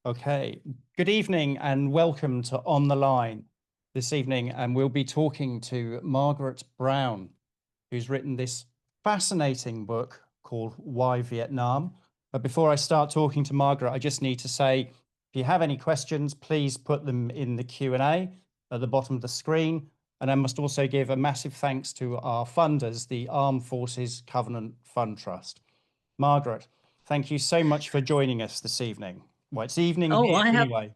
Okay, good evening and welcome to On the Line this evening. And we'll be talking to Margaret Brown, who's written this fascinating book called Why Vietnam. But before I start talking to Margaret, I just need to say, if you have any questions, please put them in the Q&A at the bottom of the screen. And I must also give a massive thanks to our funders, the Armed Forces Covenant Fund Trust. Margaret, thank you so much for joining us this evening. Well, it's evening Oh, here anyway.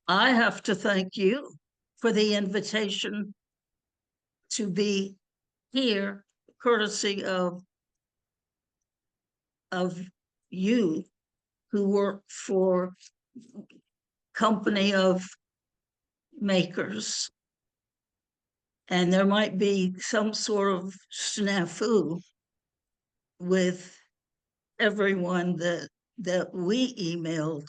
I have to thank you for the invitation to be here, courtesy of you who work for company of makers. And there might be some sort of snafu with everyone that we emailed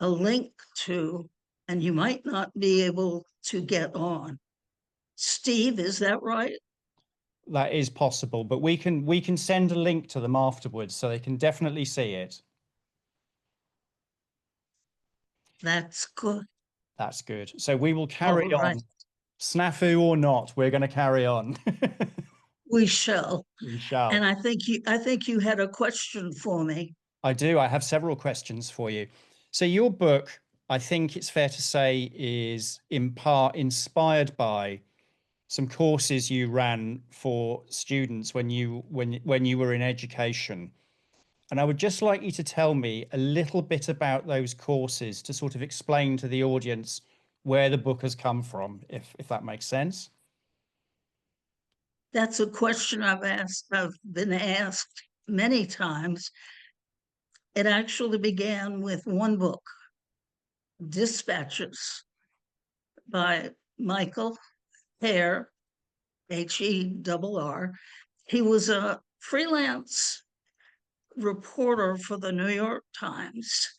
a link to, and you might not be able to get on. Steve, is that right? That is possible, but we can send a link to them afterwards so they can definitely see it. That's good. That's good. So we will carry All right. on. Snafu or not, we're going to carry on. We shall. We shall. And I think you had a question for me. I do. I have several questions for you. So your book, I think it's fair to say, is in part inspired by some courses you ran for students when you were in education. And I would just like you to tell me a little bit about those courses to sort of explain to the audience where the book has come from, if that makes sense. That's a question I've been asked many times. It actually began with one book, Dispatches by Michael Hare, Herr. He was a freelance reporter for the New York Times.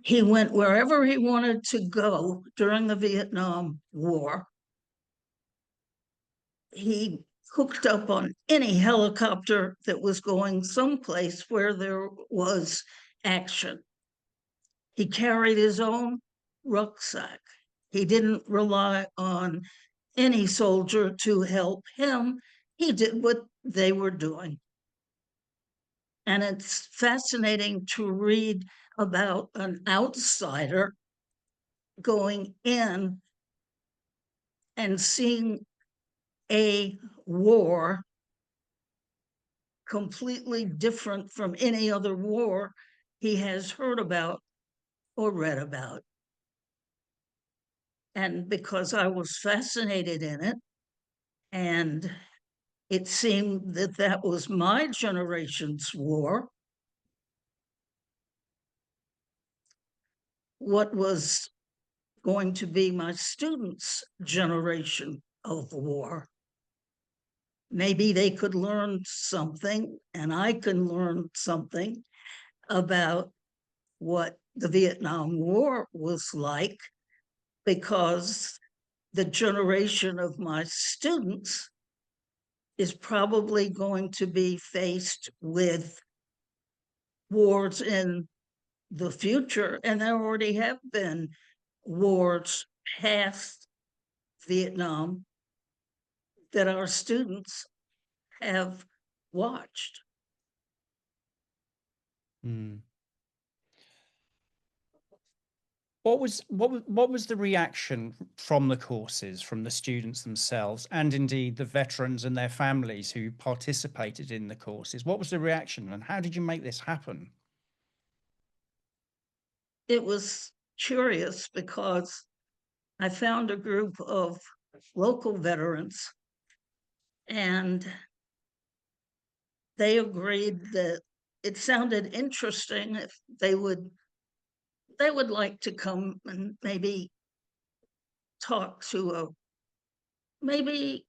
He went wherever he wanted to go during the Vietnam War. He hooked up on any helicopter that was going someplace where there was action. He carried his own rucksack. He didn't rely on any soldier to help him. He did what they were doing. And it's fascinating to read about an outsider going in and seeing a war completely different from any other war he has heard about or read about. And because I was fascinated in it, and it seemed that that was my generation's war, what was going to be my students' generation of war. Maybe they could learn something, and I can learn something about what the Vietnam War was like, because the generation of my students is probably going to be faced with wars in the future, and there already have been wars past Vietnam that our students have watched. Mm. What was the reaction from the courses, from the students themselves, and indeed the veterans and their families who participated in the courses? What was the reaction, and how did you make this happen? It was curious because I found a group of local veterans, and they agreed that it sounded interesting if they would like to come and maybe talk to a maybe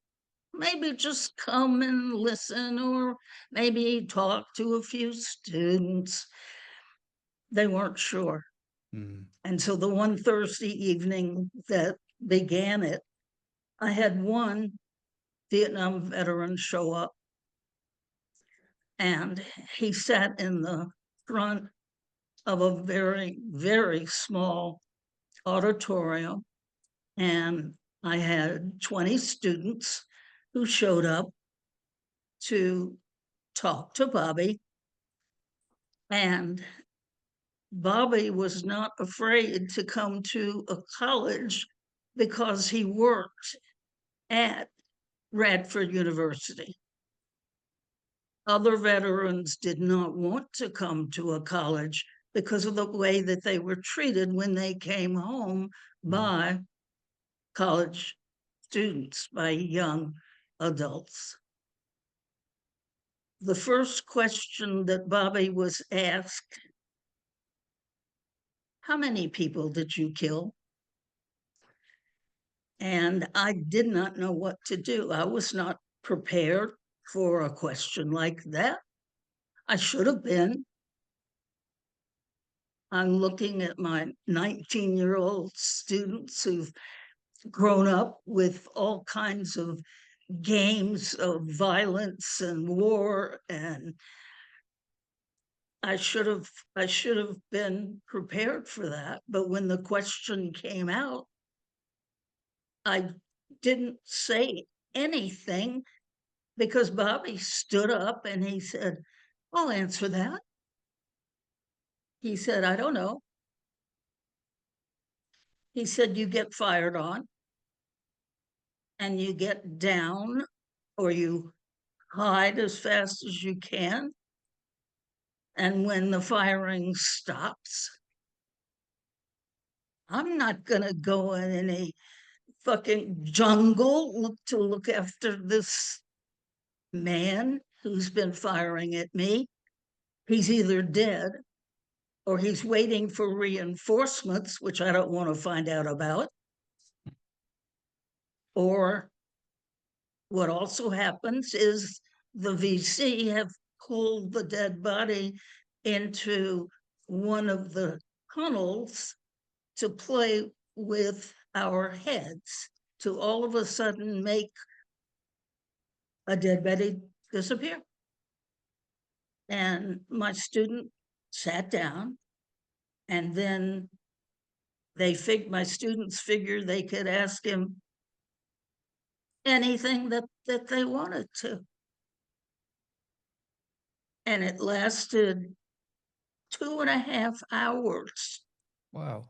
just come and listen, or maybe talk to a few students. They weren't sure. And so the one Thursday evening that began it, I had one Vietnam veteran show up, and he sat in the front of a very, very small auditorium. And I had 20 students who showed up to talk to Bobby. And Bobby was not afraid to come to a college because he worked at Radford University. Other veterans did not want to come to a college because of the way that they were treated when they came home by college students, by young adults. The first question that Bobby was asked, how many people did you kill? And I did not know what to do. I was not prepared for a question like that. I should have been. I'm looking at my 19-year-old students who've grown up with all kinds of games of violence and war, and I should have been prepared for that. But when the question came out, I didn't say anything because Bobby stood up and he said, I'll answer that. He said, I don't know. He said, you get fired on and you get down or you hide as fast as you can. And when the firing stops, I'm not going to go in any fucking jungle to look after this man who's been firing at me. He's either dead or he's waiting for reinforcements, which I don't want to find out about. Or what also happens is the VC have pulled the dead body into one of the tunnels to play with our heads, to all of a sudden make a dead body disappear. And my student sat down, and then my students figured they could ask him anything that they wanted to. And it lasted 2.5 hours. Wow.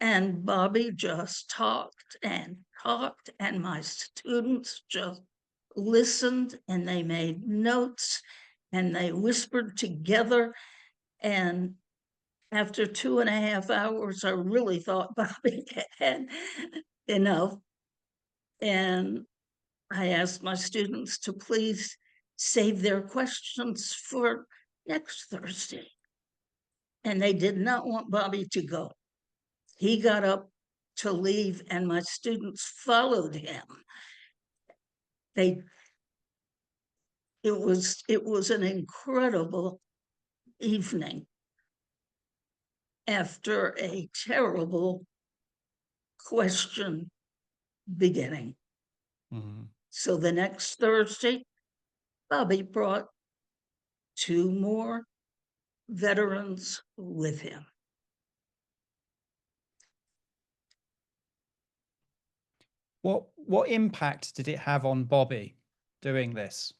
And Bobby just talked and talked, and my students just listened and they made notes and they whispered together. And after 2.5 hours, I really thought Bobby had enough. And I asked my students to please save their questions for next Thursday. And they did not want Bobby to go. He got up to leave and my students followed him. It was an incredible evening after a terrible question beginning. Mm-hmm. So the next Thursday, Bobby brought 2 more veterans with him. What impact did it have on Bobby doing this?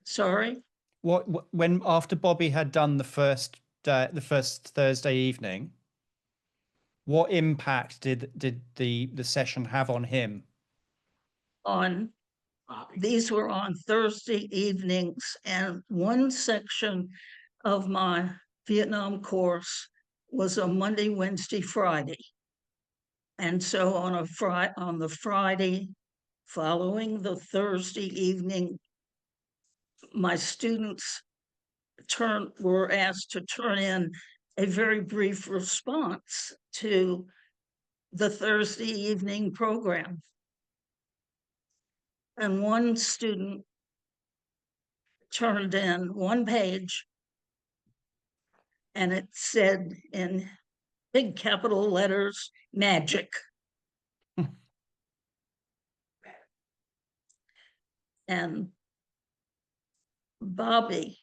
Sorry? When after Bobby had done the first Thursday evening, what impact did the session have on him? These were on Thursday evenings, and one section of my Vietnam course was a Monday, Wednesday, Friday. And so on the Friday following the Thursday evening, my students were asked to turn in a very brief response to the Thursday evening program. And one student turned in 1 page, and it said in big capital letters, magic. And Bobby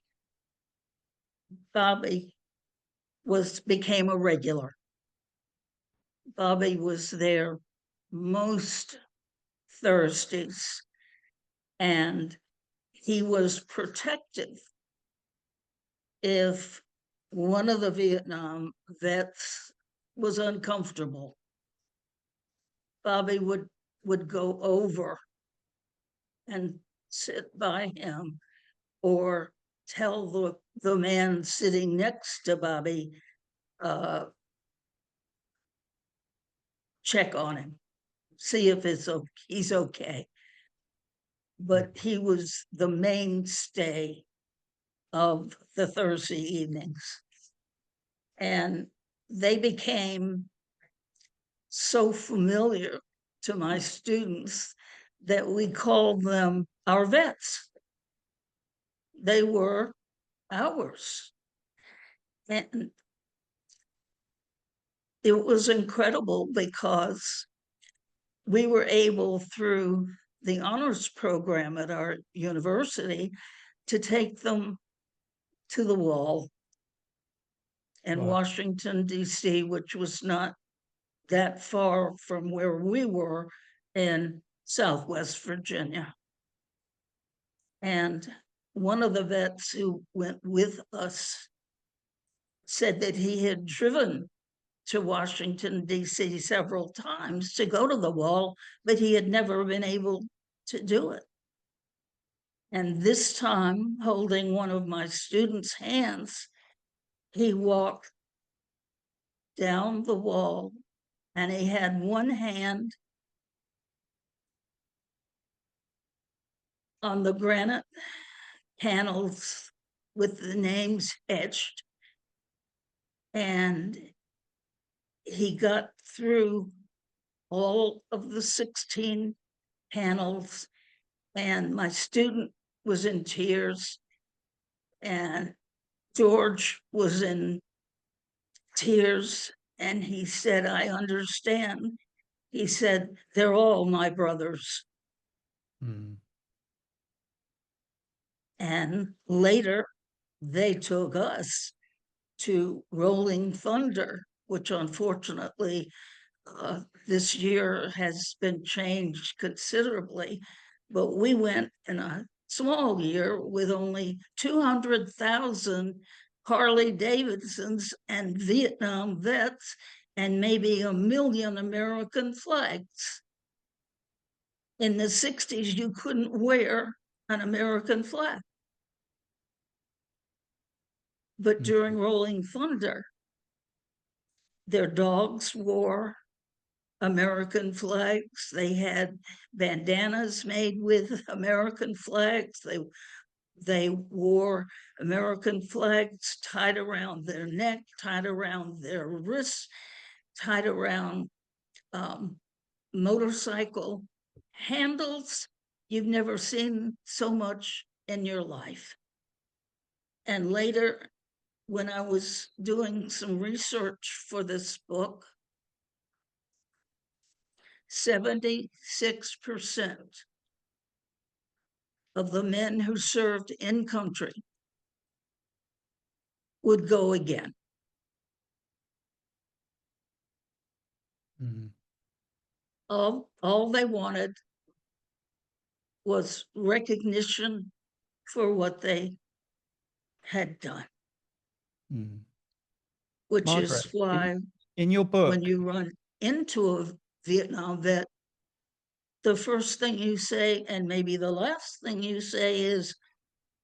became a regular. Bobby was there most Thursdays, and he was protective if one of the Vietnam vets was uncomfortable. Bobby would go over and sit by him, or tell the man sitting next to Bobby, check on him, see if he's okay. But he was the mainstay of the Thursday evenings. And they became so familiar to my students that we called them our vets. They were ours. And it was incredible because we were able, through the honors program at our university, to take them to the wall in Washington, D.C., which was not that far from where we were in Southwest Virginia. And one of the vets who went with us said that he had driven to Washington, D.C. several times to go to the wall, but he had never been able to do it. And this time, holding one of my students' hands, he walked down the wall, and he had one hand on the granite panels with the names etched, and he got through all of the 16 panels, and my student was in tears, and George was in tears, and he said, I understand. He said, they're all my brothers. Mm. And later, they took us to Rolling Thunder, which unfortunately this year has been changed considerably. But we went in a small year with only 200,000 Harley Davidsons and Vietnam vets, and maybe 1 million American flags. In the 60s, you couldn't wear an American flag. But during Rolling Thunder, their dogs wore American flags. They had bandanas made with American flags. They wore American flags tied around their neck, tied around their wrists, tied around motorcycle handles. You've never seen so much in your life. And later, when I was doing some research for this book, 76% of the men who served in country would go again. Mm. All they wanted was recognition for what they had done. Mm. Which Margaret, is why in your book, when you run into a Vietnam vet, the first thing you say, and maybe the last thing you say, is,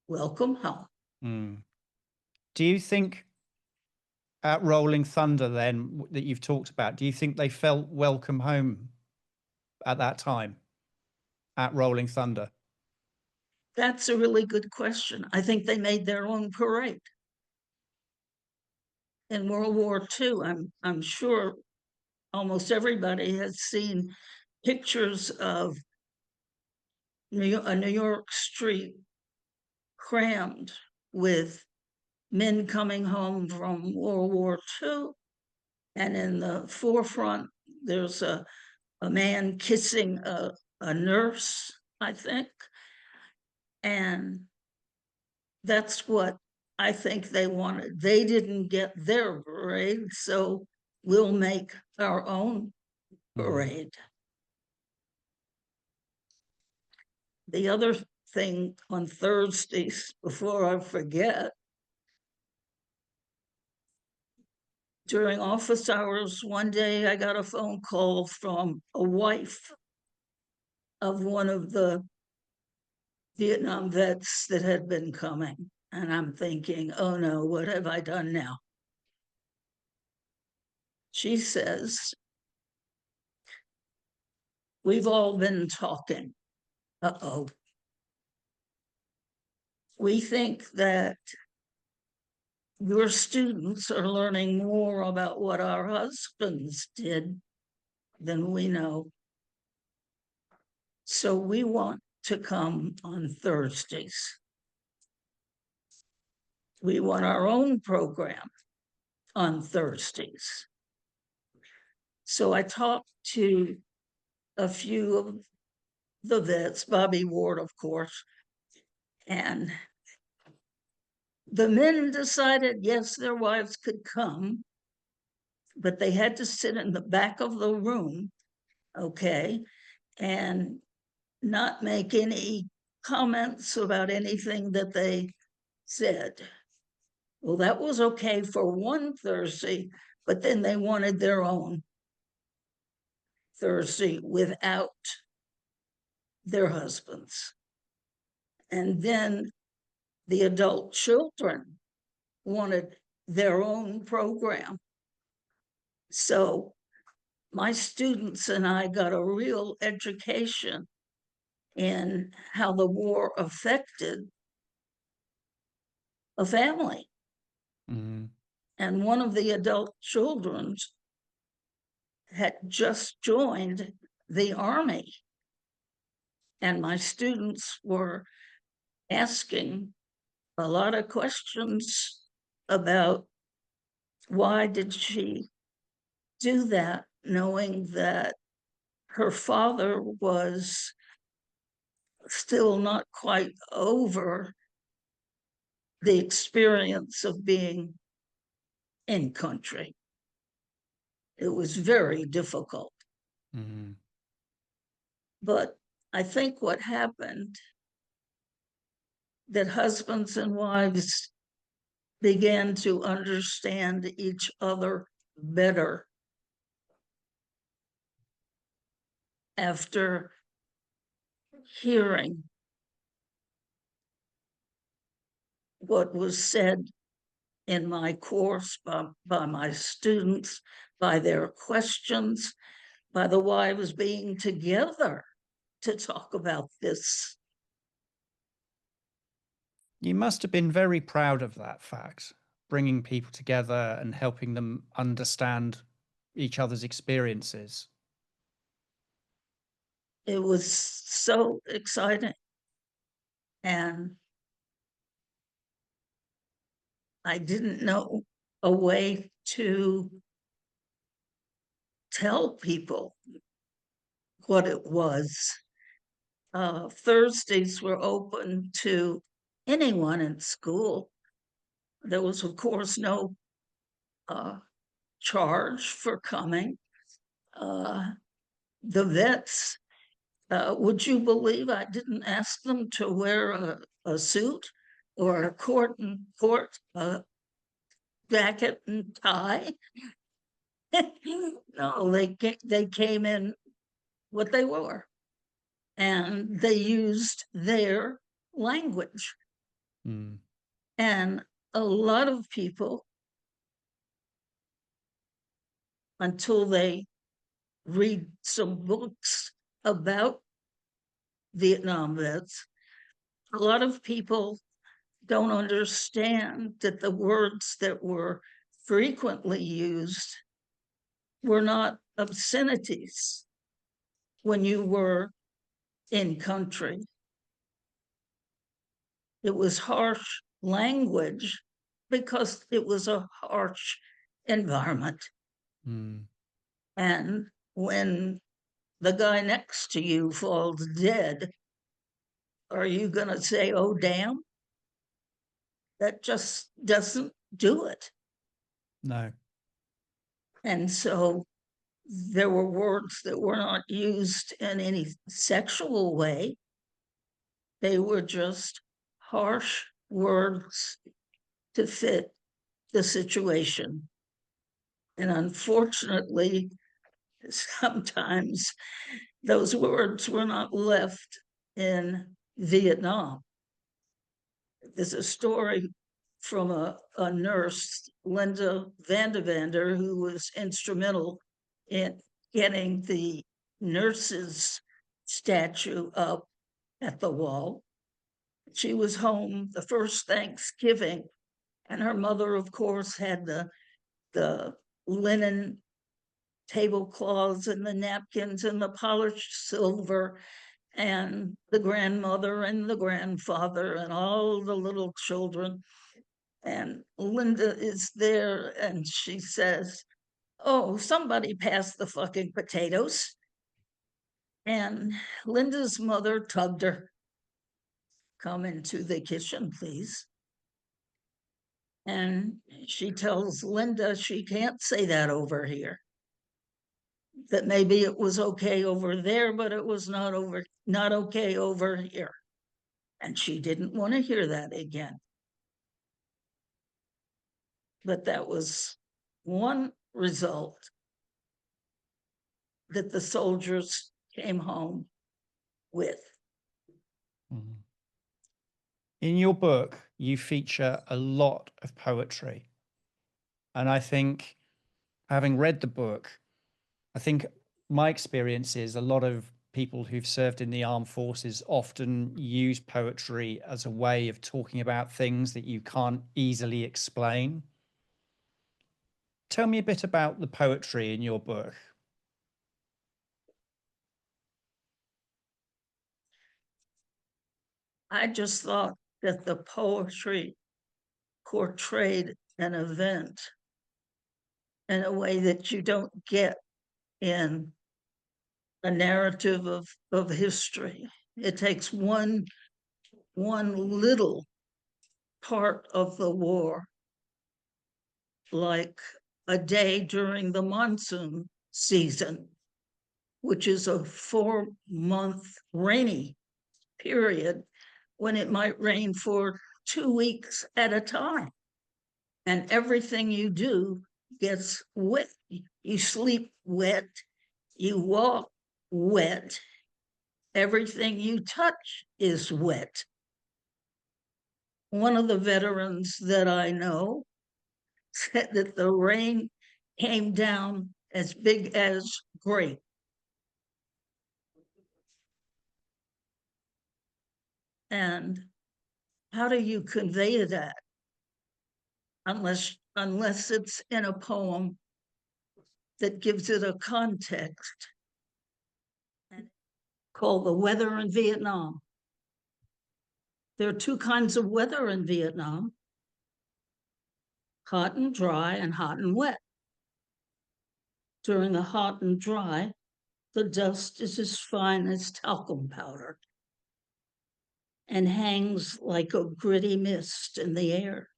welcome home. Do you think at Rolling Thunder then that you've talked about, do you think they felt welcome home at that time at Rolling Thunder? That's a really good question. I think they made their own parade. In World War II, I'm sure almost everybody has seen pictures of a New York street crammed with men coming home from World War II. And in the forefront, there's a man kissing a nurse, I think. And that's what I think they didn't get their parade, so we'll make our own parade. The other thing on Thursdays, before I forget, during office hours, one day I got a phone call from a wife of one of the Vietnam vets that had been coming. And I'm thinking, oh no, what have I done now? She says, we've all been talking. Uh-oh. We think that your students are learning more about what our husbands did than we know. So we want to come on Thursdays. We want our own program on Thursdays. So I talked to a few of the vets, Bobby Ward, of course, and the men decided, yes, their wives could come, but they had to sit in the back of the room, okay, and not make any comments about anything that they said. Well, that was okay for one Thursday, but then they wanted their own Thursday without their husbands. And then the adult children wanted their own program. So my students and I got a real education in how the war affected a family. Mm-hmm. And one of the adult children had just joined the army. And my students were asking a lot of questions about why did she do that, knowing that her father was still not quite over the experience of being in country. It was very difficult. Mm-hmm. But I think what happened, that husbands and wives began to understand each other better after hearing what was said in my course by my students, by their questions, by the wives being together to talk about this. You must have been very proud of that fact, bringing people together and helping them understand each other's experiences. It was so exciting. And I didn't know a way to tell people what it was. Thursdays were open to anyone in school. There was, of course, no charge for coming. The vets, would you believe I didn't ask them to wear a suit or a court jacket and tie? No, they came in what they were, and they used their language. Mm. And a lot of people, until they read some books about Vietnam vets, a lot of people don't understand that the words that were frequently used were not obscenities when you were in country. It was harsh language because it was a harsh environment. Mm. And when the guy next to you falls dead, are you going to say, oh, damn? that just doesn't do it. No. And so there were words that were not used in any sexual way. They were just harsh words to fit the situation. And unfortunately, sometimes those words were not left in Vietnam. There's a story from a nurse, Linda Vandervander, who was instrumental in getting the nurses' statue up at the wall. She was home the first Thanksgiving, and her mother, of course, had the linen tablecloths and the napkins and the polished silver, and the grandmother and the grandfather and all the little children. And Linda is there and she says, "Oh, somebody pass the fucking potatoes." And Linda's mother tugged her, "Come into the kitchen, please." And she tells Linda she can't say that over here. That maybe it was okay over there, but it was not okay over here. And she didn't want to hear that again. But that was one result that the soldiers came home with. Mhm. In your book, you feature a lot of poetry. And I think, having read the book, I think my experience is a lot of people who've served in the armed forces often use poetry as a way of talking about things that you can't easily explain. Tell me a bit about the poetry in your book. I just thought that the poetry portrayed an event in a way that you don't get in a narrative of history. It takes one little part of the war, like a day during the monsoon season, which is a 4-month rainy period when it might rain for 2 weeks at a time. And everything you do gets wet. You sleep wet, you walk wet, everything you touch is wet. One of the veterans that I know said that the rain came down as big as grape. And how do you convey that unless it's in a poem that gives it a context? Called The Weather in Vietnam. There are 2 kinds of weather in Vietnam: hot and dry and hot and wet. During the hot and dry, the dust is as fine as talcum powder and hangs like a gritty mist in the air.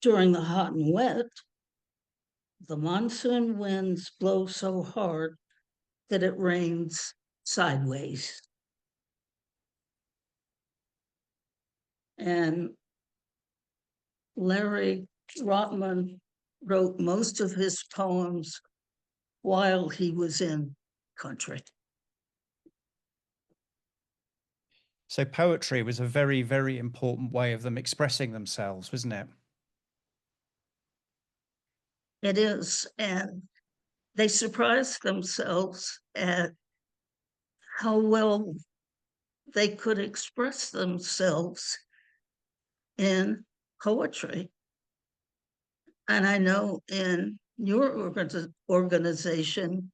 During the hot and wet, the monsoon winds blow so hard that it rains sideways. And Larry Rotman wrote most of his poems while he was in country. So poetry was a very, very important way of them expressing themselves, wasn't it? It is, and they surprised themselves at how well they could express themselves in poetry. And I know in your organization,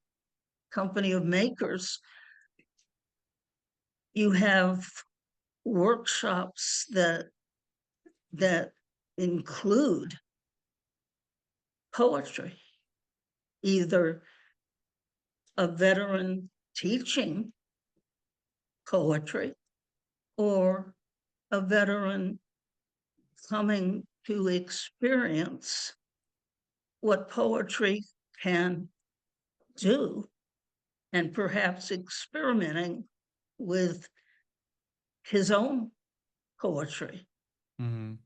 Company of Makers, you have workshops that include poetry, either a veteran teaching poetry or a veteran coming to experience what poetry can do, and perhaps experimenting with his own poetry,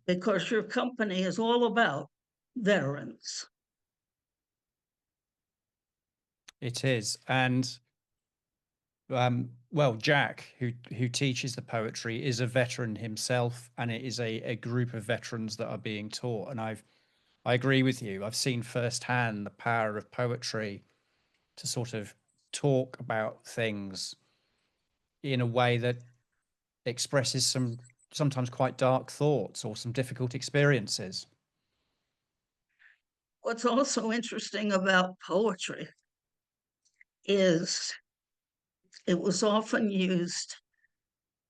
because your company is all about veterans. It is. And well, Jack, who teaches the poetry, is a veteran himself, and it is a group of veterans that are being taught. And I agree with you. I've seen firsthand the power of poetry to sort of talk about things in a way that expresses some sometimes quite dark thoughts or some difficult experiences. What's also interesting about poetry is it was often used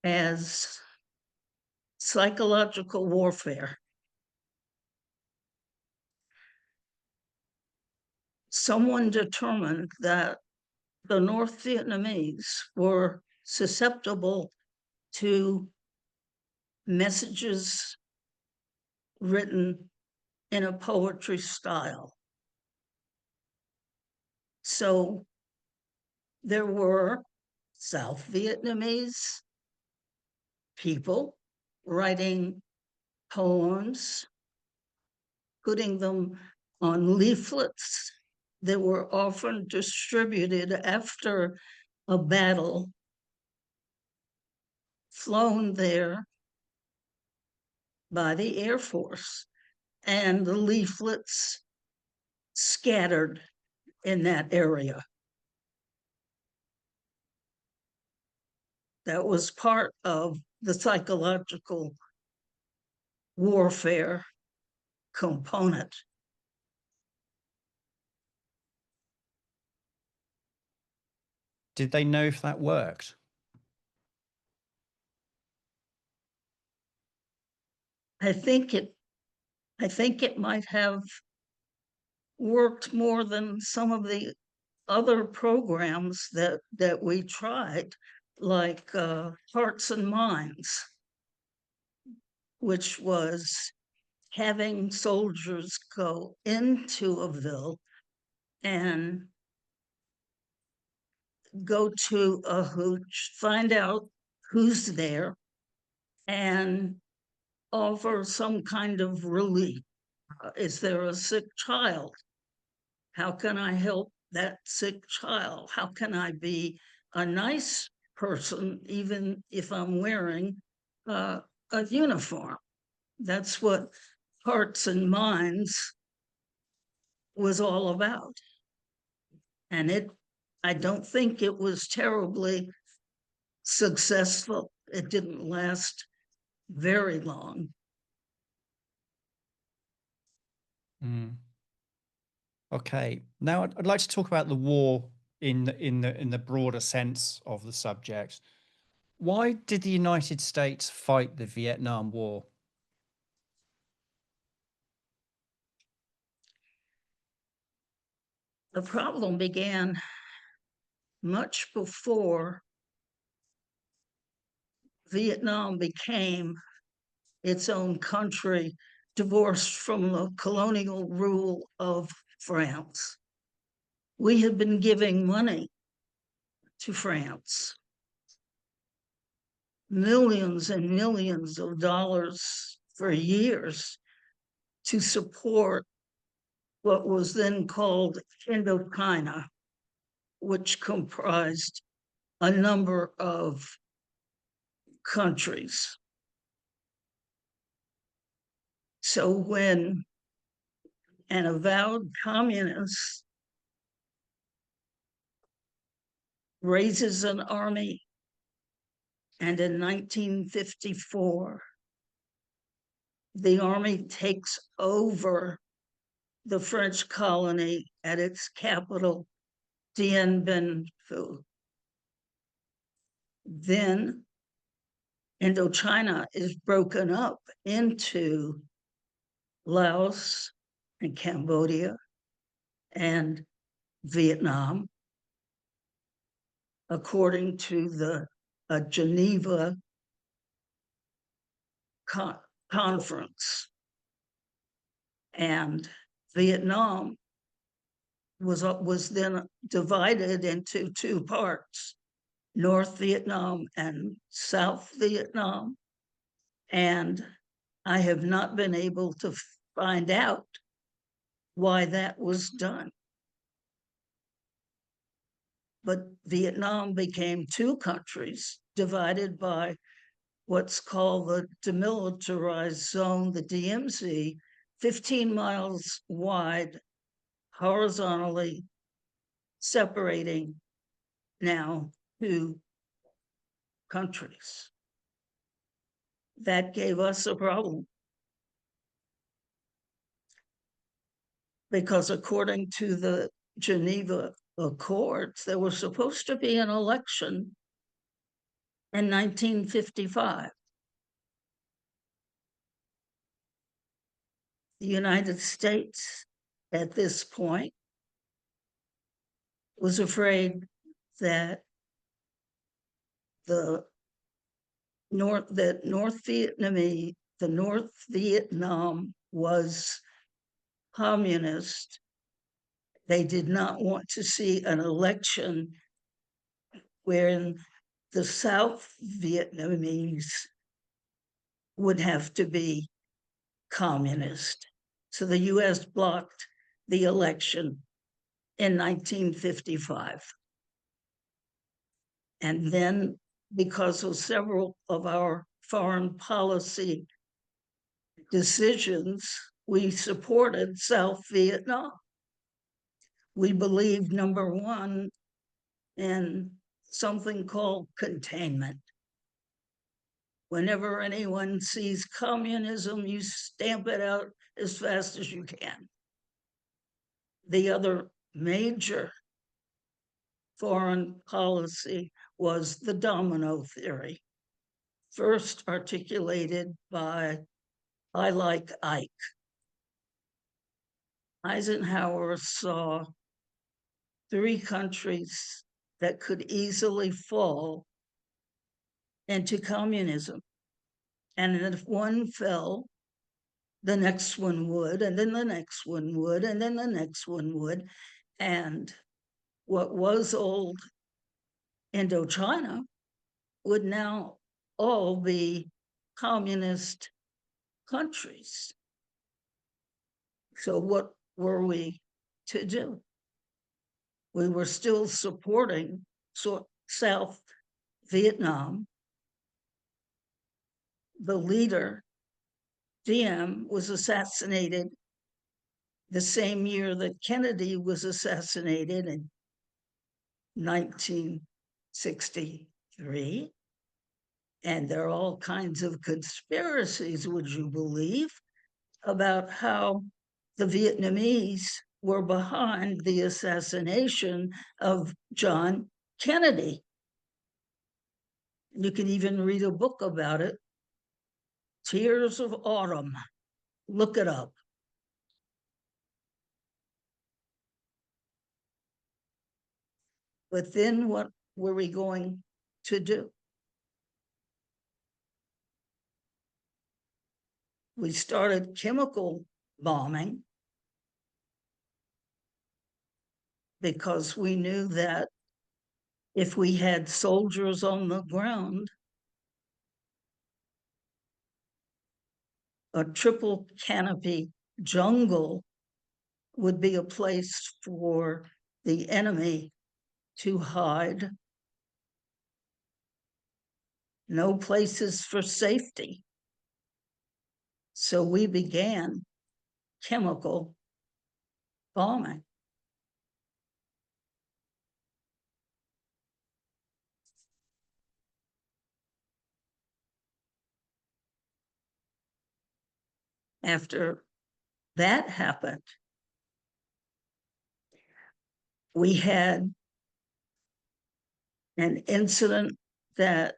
as psychological warfare. Someone determined that the North Vietnamese were susceptible to messages written in a poetry style. So there were South Vietnamese people writing poems, putting them on leaflets that were often distributed after a battle, flown there by the Air Force, and the leaflets scattered in that area. That was part of the psychological warfare component. Did they know if that worked? I think it might have worked more than some of the other programs that we tried, like Hearts and Minds, which was having soldiers go into a ville and go to a hooch, find out who's there, and offer some kind of relief. Is there a sick child? How can I help that sick child? How can I be a nice person even if I'm wearing a uniform? That's what Hearts and Minds was all about. And I don't think it was terribly successful. It didn't last very long. Okay, now I'd like to talk about the war in the broader sense of the subject. Why did the United States fight the Vietnam War? The problem began much before Vietnam became its own country, divorced from the colonial rule of France. We had been giving money to France, millions and millions of dollars for years, to support what was then called Indochina, which comprised a number of countries. So when an avowed communist raises an army, and in 1954, the army takes over the French colony at its capital, Dien Bien Phu, then Indochina is broken up into Laos and Cambodia and Vietnam, according to the Geneva conference. And Vietnam was then divided into two parts, North Vietnam and South Vietnam. And I have not been able to find out why that was done. But Vietnam became two countries divided by what's called the demilitarized zone, the DMZ, 15 miles wide, horizontally separating now two countries. That gave us a problem. Because according to the Geneva Accords, there was supposed to be an election in 1955. The United States at this point was afraid that the North Vietnam was communist. They did not want to see an election wherein the South Vietnamese would have to be communist. So the US blocked the election in 1955. And then, because of several of our foreign policy decisions, we supported South Vietnam. We believed, number one, in something called containment. Whenever anyone sees communism, you stamp it out as fast as you can. The other major foreign policy was the domino theory, first articulated by I Like Ike. Eisenhower saw three countries that could easily fall into communism. And if one fell, the next one would, and then the next one would, and then the next one would. And what was old Indochina would now all be communist countries. So what were we to do? We were still supporting South Vietnam. The leader, Diem, was assassinated the same year that Kennedy was assassinated in 1963. And there are all kinds of conspiracies, would you believe, about how the Vietnamese were behind the assassination of John Kennedy. You can even read a book about it, Tears of Autumn. Look it up. But then what were we going to do? We started chemical bombing because we knew that if we had soldiers on the ground, a triple canopy jungle would be a place for the enemy to hide. No places for safety. So we began chemical bombing. After that happened, we had an incident that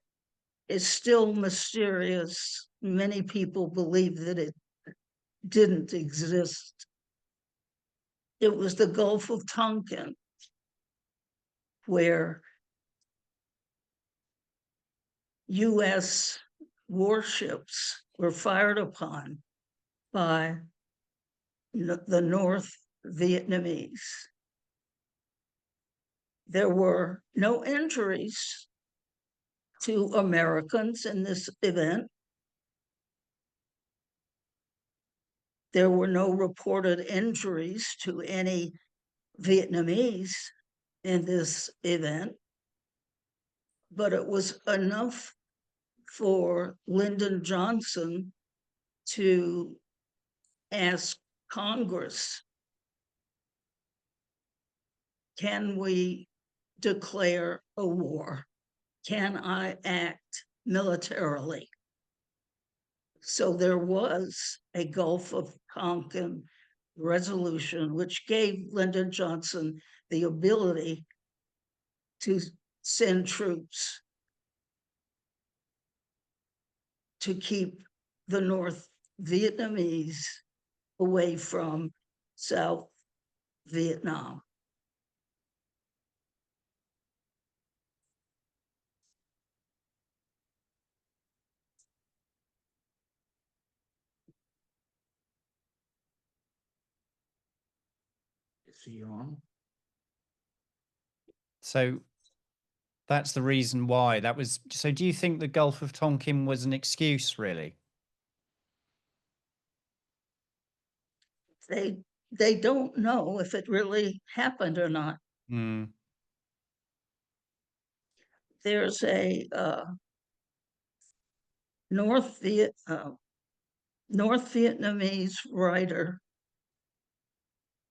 is still mysterious. Many people believe that it didn't exist. It was the Gulf of Tonkin, where US warships were fired upon by the North Vietnamese. There were no injuries to Americans in this event. There were no reported injuries to any Vietnamese in this event, but it was enough for Lyndon Johnson to ask Congress, can we declare a war? Can I act militarily? So there was a Gulf of Tonkin resolution, which gave Lyndon Johnson the ability to send troops to keep the North Vietnamese away from South Vietnam. Is he on? So that's the reason why that was. So do you think the Gulf of Tonkin was an excuse, really? They don't know if it really happened or not. Mm. There's a North Vietnamese writer,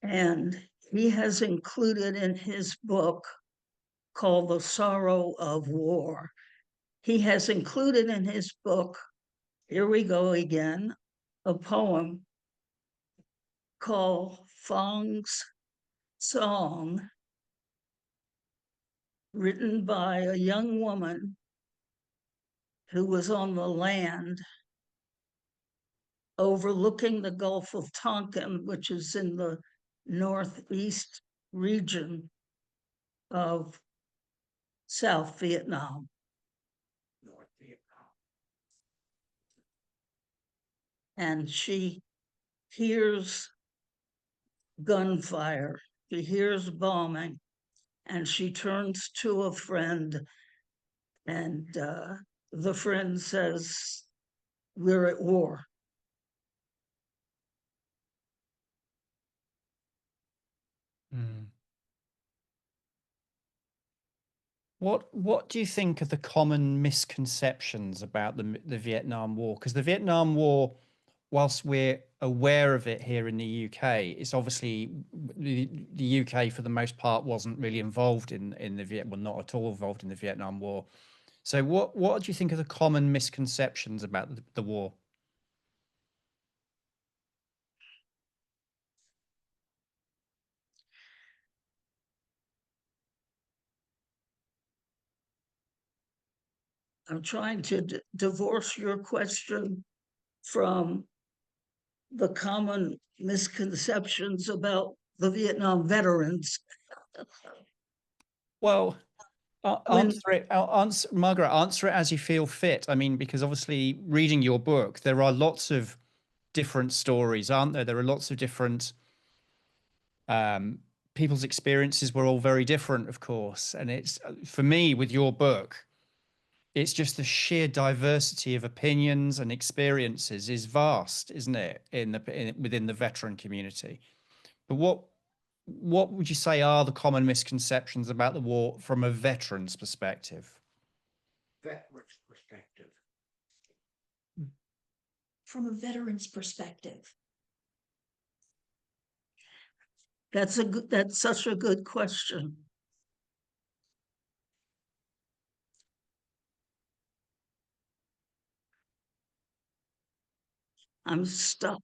and he has included in his book called The Sorrow of War. He has included in his book, here we go again, a poem called Phong's Song, written by a young woman who was on the land overlooking the Gulf of Tonkin, which is in the northeast region of South Vietnam. North Vietnam. And she hears gunfire, she hears bombing, and she turns to a friend, and the friend says, "We're at war." Mm. What do you think are the common misconceptions about the Vietnam War? Because the Vietnam War, whilst we're aware of it here in the UK, it's obviously the UK for the most part wasn't really involved in the Vietnam, well, not at all involved in the Vietnam War. So what do you think are the common misconceptions about the war? I'm trying to divorce your question from the common misconceptions about the Vietnam veterans. Well, When answer, Margaret, answer it as you feel fit. I mean, because obviously reading your book, there are lots of different stories, aren't there? There are lots of different people's experiences were all very different, of course. And it's, for me, with your book, it's just the sheer diversity of opinions and experiences is vast, isn't it, within the veteran community? But what would you say are the common misconceptions about the war from a veteran's perspective? Veteran's perspective. From a veteran's perspective. that's such a good question. I'm stuck.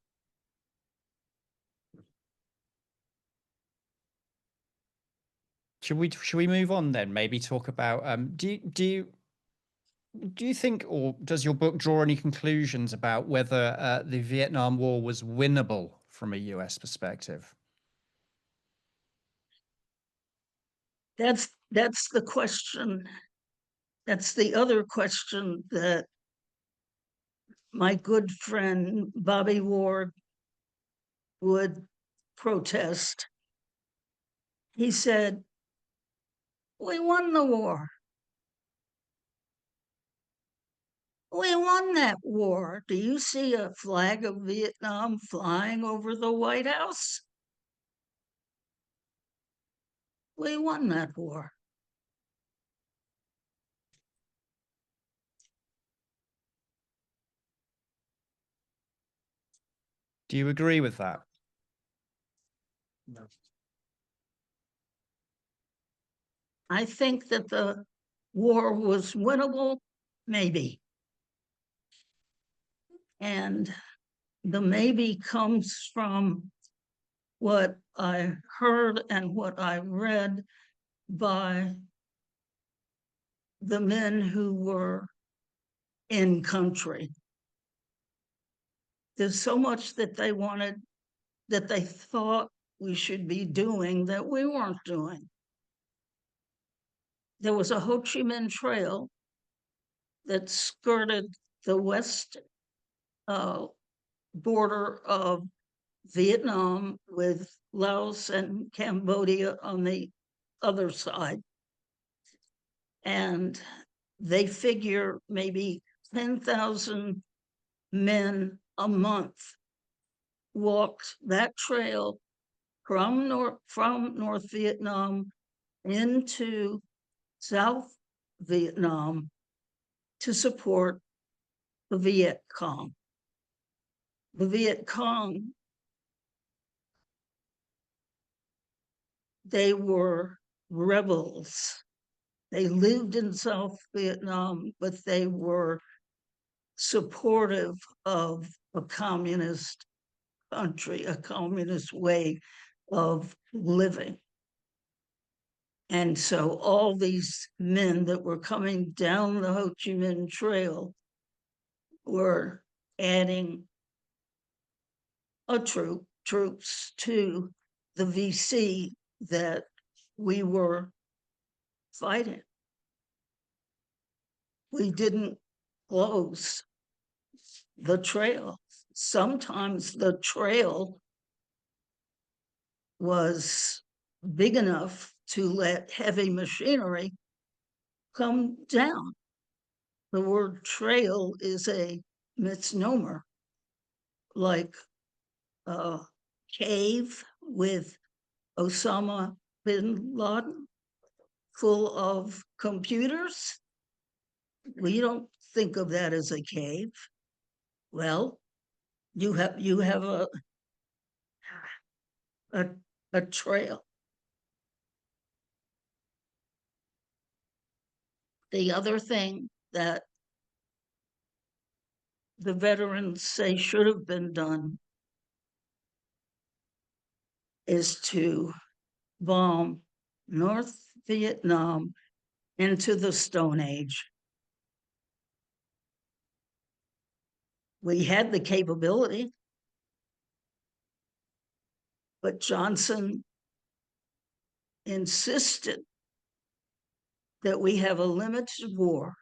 Should we move on then? Maybe talk about do you think, or does your book draw any conclusions about whether the Vietnam War was winnable from a US perspective? That's the question. That's the other question that my good friend Bobby Ward would protest. He said, "We won the war. We won that war. Do you see a flag of Vietnam flying over the White House? We won that war." Do you agree with that? No. I think that the war was winnable, maybe. And the maybe comes from what I heard and what I read by the men who were in country. There's so much that they wanted, that they thought we should be doing that we weren't doing. There was a Ho Chi Minh Trail that skirted the west border of Vietnam with Laos and Cambodia on the other side. And they figure maybe 10,000 men a month walked that trail from North Vietnam into South Vietnam to support the Viet Cong. The Viet Cong, they were rebels. They lived in South Vietnam, but they were supportive of a communist country, a communist way of living. And so all these men that were coming down the Ho Chi Minh Trail were adding troops to the VC that we were fighting. We didn't close the trail. Sometimes the trail was big enough to let heavy machinery come down. The word trail is a misnomer, like a cave with Osama bin Laden full of computers. We don't think of that as a cave. Well, you have a trail. The other thing that the veterans say should have been done is to bomb North Vietnam into the Stone Age. We had the capability, but Johnson insisted that we have a limited war.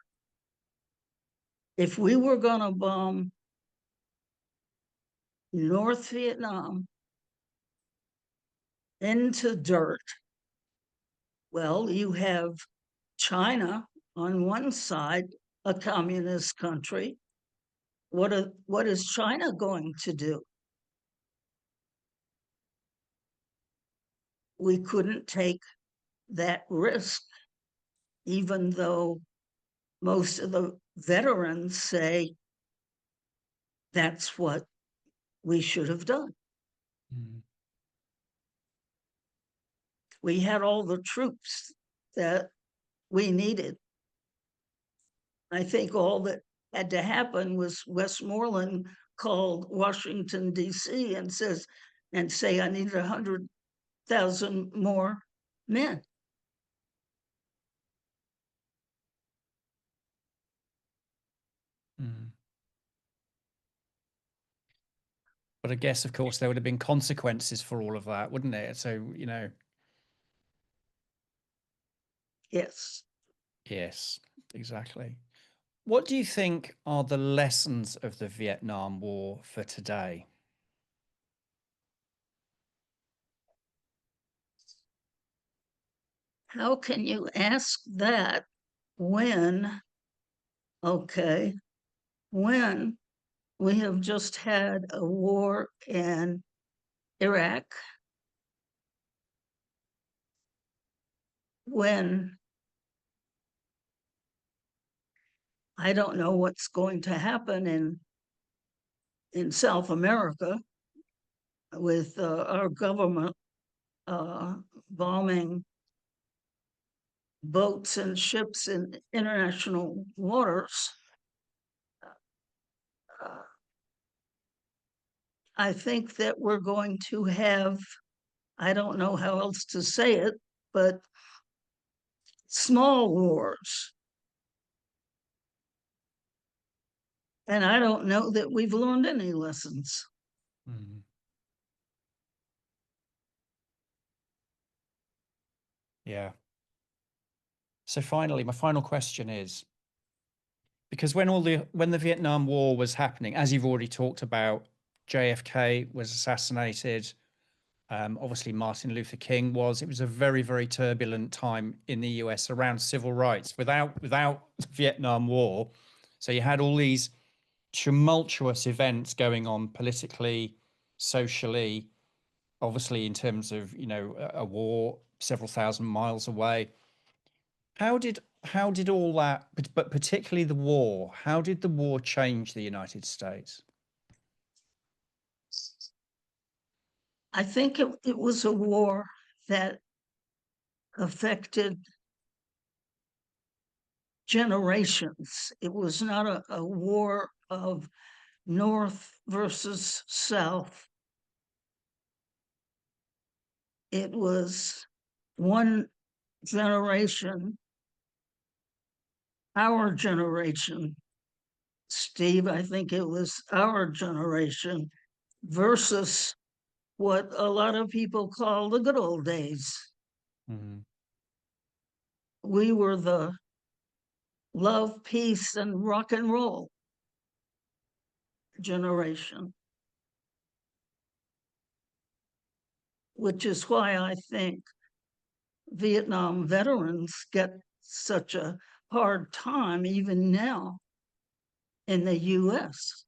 If we were going to bomb North Vietnam into dirt, well, you have China on one side, a communist country. What is China going to do? We couldn't take that risk, even though most of the veterans say that's what we should have done. Mm. We had all the troops that we needed. I think all that had to happen was Westmoreland called Washington, D.C. and say, I need 100,000 more men. Mm. But I guess, of course, there would have been consequences for all of that, wouldn't it? So, you know. Yes. Yes, exactly. What do you think are the lessons of the Vietnam War for today? How can you ask that when, okay, when we have just had a war in Iraq, when I don't know what's going to happen in South America with our government bombing boats and ships in international waters. I think that we're going to have, I don't know how else to say it, but small wars. And I don't know that we've learned any lessons. Mm. Yeah. So finally, my final question is, because when the Vietnam War was happening, as you've already talked about, JFK was assassinated. Obviously, Martin Luther King was. It was a very, very turbulent time in the US around civil rights without the Vietnam War. So you had all these tumultuous events going on politically, socially, obviously in terms of, a war several thousand miles away. How did all that, but particularly the war, how did the war change the United States? I think it was a war that affected generations. It was not a war of North versus South. It was one generation, our generation, Steve, I think it was our generation versus what a lot of people call the good old days. Mm-hmm. We were the love, peace, and rock and roll generation, which is why I think Vietnam veterans get such a hard time even now in the US.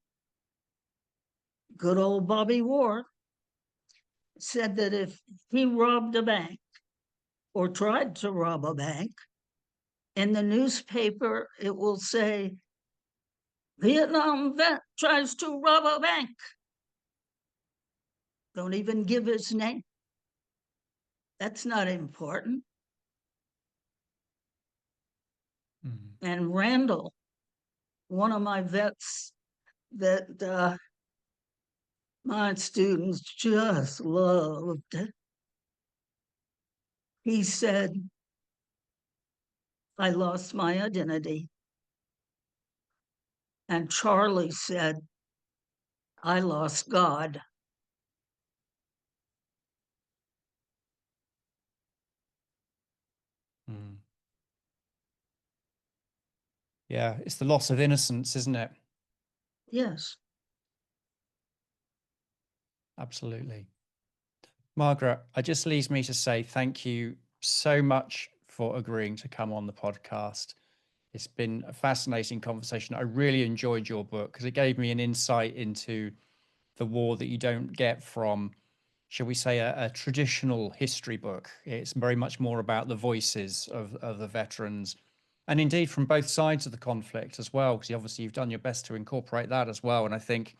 Good old Bobby Ward said that if he robbed a bank or tried to rob a bank, in the newspaper it will say, Vietnam vet tries to rob a bank. Don't even give his name. That's not important. Mm-hmm. And Randall, one of my vets that my students just loved, he said, I lost my identity. And Charlie said, I lost God. Mm. Yeah, it's the loss of innocence, isn't it? Yes. Absolutely. Margaret, it just leaves me to say thank you so much for agreeing to come on the podcast. It's been a fascinating conversation. I really enjoyed your book because it gave me an insight into the war that you don't get from, shall we say, a traditional history book. It's very much more about the voices of the veterans, and indeed from both sides of the conflict as well, because obviously you've done your best to incorporate that as well. And I think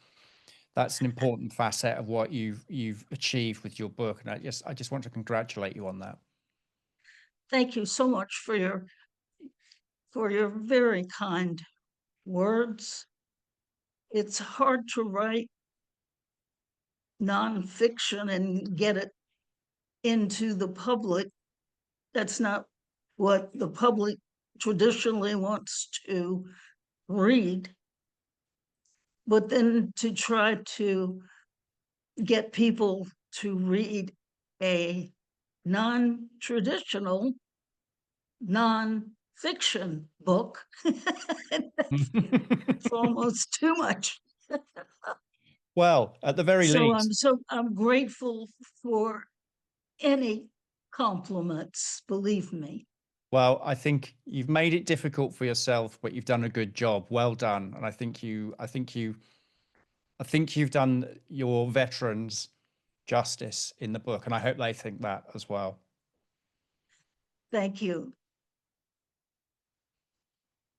that's an important facet of what you've achieved with your book. And I just want to congratulate you on that. Thank you so much for your very kind words. It's hard to write nonfiction and get it into the public. That's not what the public traditionally wants to read. But then to try to get people to read a non-traditional, non fiction book. It's almost too much. Well, at the very least, I'm grateful for any compliments, believe me. well, I think you've made it difficult for yourself, but you've done a good job. Well done. And I think you've done your veterans justice in the book, and I hope they think that as well. Thank you.